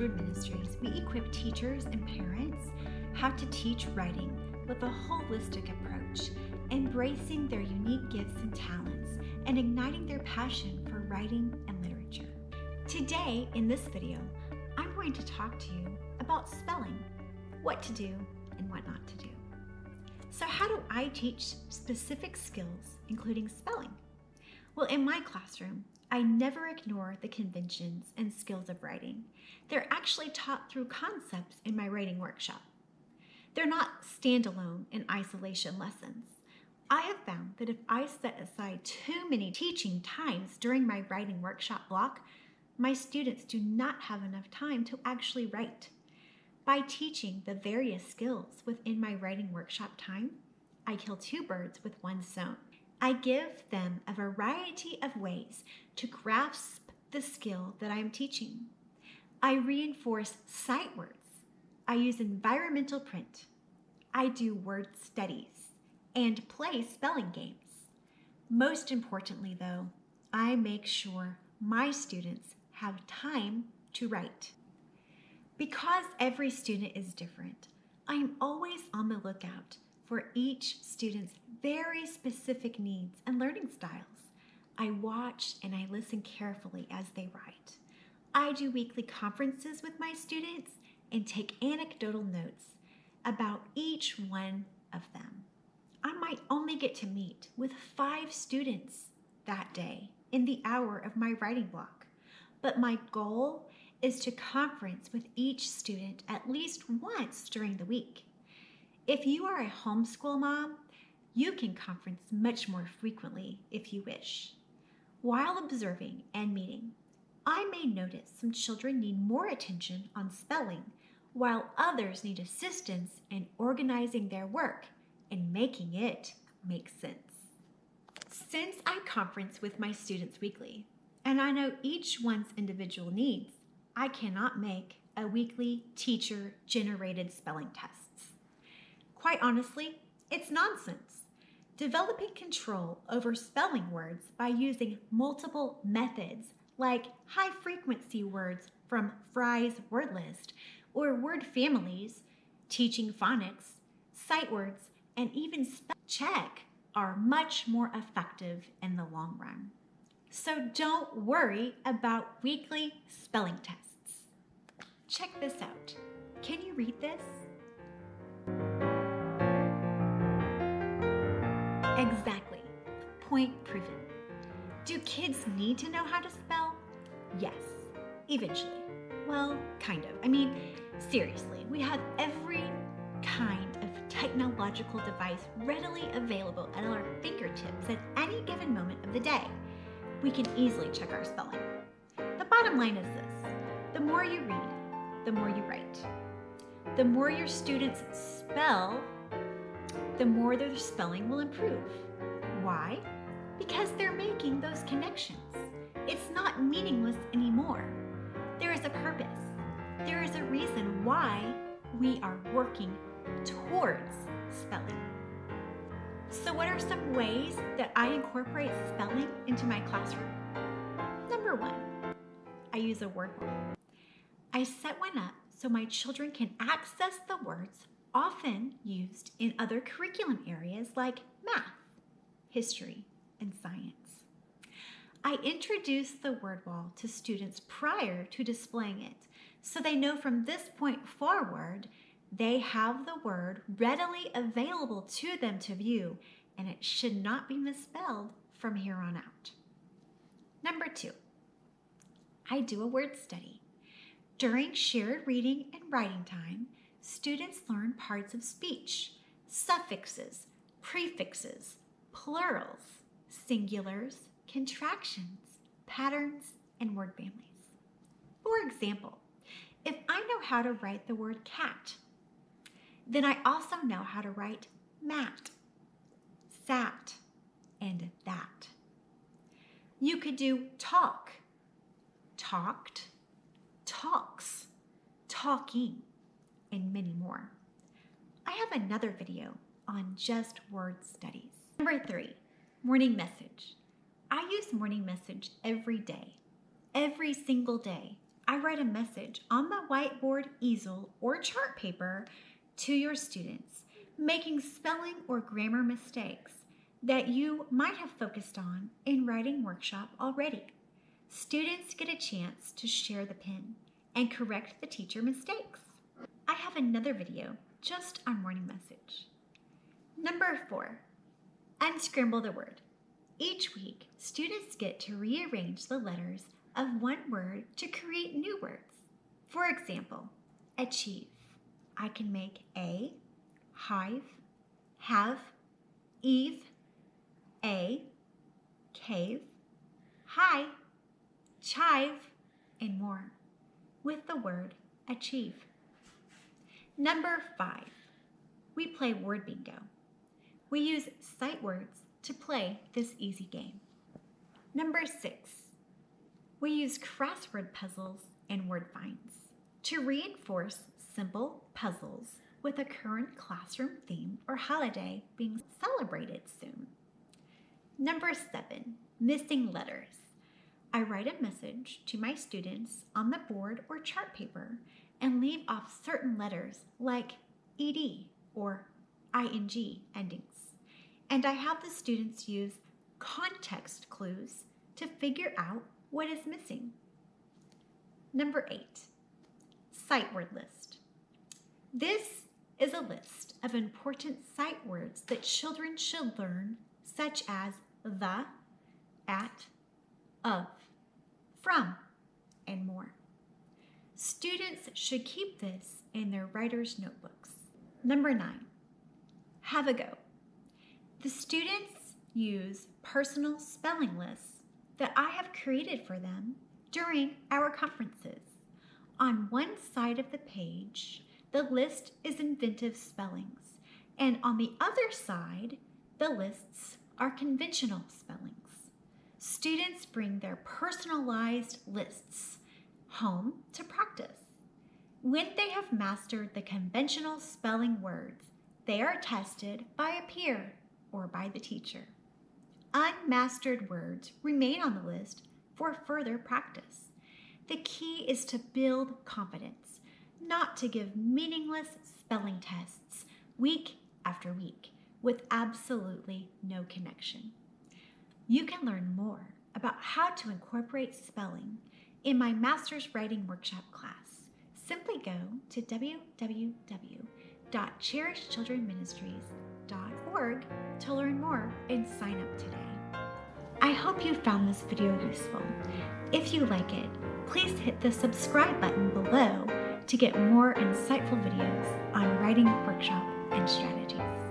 Children Ministries, we equip teachers and parents how to teach writing with a holistic approach, embracing their unique gifts and talents and igniting their passion for writing and literature. Today, in this video, I'm going to talk to you about spelling, what to do and what not to do. So how do I teach specific skills, including spelling? Well, in my classroom, I never ignore the conventions and skills of writing. They're actually taught through concepts in my writing workshop. They're not standalone in isolation lessons. I have found that if I set aside too many teaching times during my writing workshop block, my students do not have enough time to actually write. By teaching the various skills within my writing workshop time, I kill two birds with one stone. I give them a variety of ways to grasp the skill that I am teaching. I reinforce sight words. I use environmental print. I do word studies and play spelling games. Most importantly, though, I make sure my students have time to write. Because every student is different, I am always on the lookout for each student's very specific needs and learning styles. I watch and I listen carefully as they write. I do weekly conferences with my students and take anecdotal notes about each one of them. I might only get to meet with 5 students that day in the hour of my writing block, but my goal is to conference with each student at least once during the week. If you are a homeschool mom, you can conference much more frequently if you wish. While observing and meeting, I may notice some children need more attention on spelling, while others need assistance in organizing their work and making it make sense. Since I conference with my students weekly, and I know each one's individual needs, I cannot make a weekly teacher-generated spelling tests. Quite honestly, it's nonsense. Developing control over spelling words by using multiple methods like high-frequency words from Fry's word list or word families, teaching phonics, sight words, and even spell check are much more effective in the long run. So don't worry about weekly spelling tests. Check this out. Can you read this? Exactly. Point proven. Do kids need to know how to spell? Yes, eventually. Well, kind of. I mean, seriously, we have every kind of technological device readily available at our fingertips at any given moment of the day. We can easily check our spelling. The bottom line is this: the more you read, the more you write. The more your students spell, the more their spelling will improve. Why? Because they're making those connections. It's not meaningless anymore. There is a purpose. There is a reason why we are working towards spelling. So what are some ways that I incorporate spelling into my classroom? Number 1, I use a word wall. I set one up so my children can access the words often used in other curriculum areas like math, history, and science. I introduce the word wall to students prior to displaying it, so they know from this point forward they have the word readily available to them to view, and it should not be misspelled from here on out. Number 2, I do a word study. During shared reading and writing time, students learn parts of speech, suffixes, prefixes, plurals, singulars, contractions, patterns, and word families. For example, if I know how to write the word cat, then I also know how to write mat, sat, and that. You could do talk, talked, talks, talking, and many more. I have another video on just word studies. Number 3, morning message. I use morning message every day, every single day, I write a message on the whiteboard, easel, or chart paper to your students, making spelling or grammar mistakes that you might have focused on in writing workshop already. Students get a chance to share the pen and correct the teacher mistakes. I have another video just on morning message. Number 4, unscramble the word. Each week, students get to rearrange the letters of one word to create new words. For example, achieve. I can make a, hive, have, eve, a, cave, high, chive, and more with the word achieve. Number 5, we play word bingo. We use sight words to play this easy game. Number 6, we use crossword puzzles and word finds to reinforce simple puzzles with a current classroom theme or holiday being celebrated soon. Number 7, missing letters. I write a message to my students on the board or chart paper and leave off certain letters like ed or ing endings. And I have the students use context clues to figure out what is missing. Number 8, sight word list. This is a list of important sight words that children should learn, such as the, at, of, from, and more. Students should keep this in their writer's notebooks. Number 9, have a go. The students use personal spelling lists that I have created for them during our conferences. On one side of the page, the list is inventive spellings, and on the other side, the lists are conventional spellings. Students bring their personalized lists home to practice. When they have mastered the conventional spelling words, they are tested by a peer or by the teacher. Unmastered words remain on the list for further practice. The key is to build confidence, not to give meaningless spelling tests week after week with absolutely no connection. You can learn more about how to incorporate spelling in my Master's Writing Workshop class. Simply go to www.cherishedchildrenministries.org to learn more and sign up today. I hope you found this video useful. If you like it, please hit the subscribe button below to get more insightful videos on writing workshop and strategies.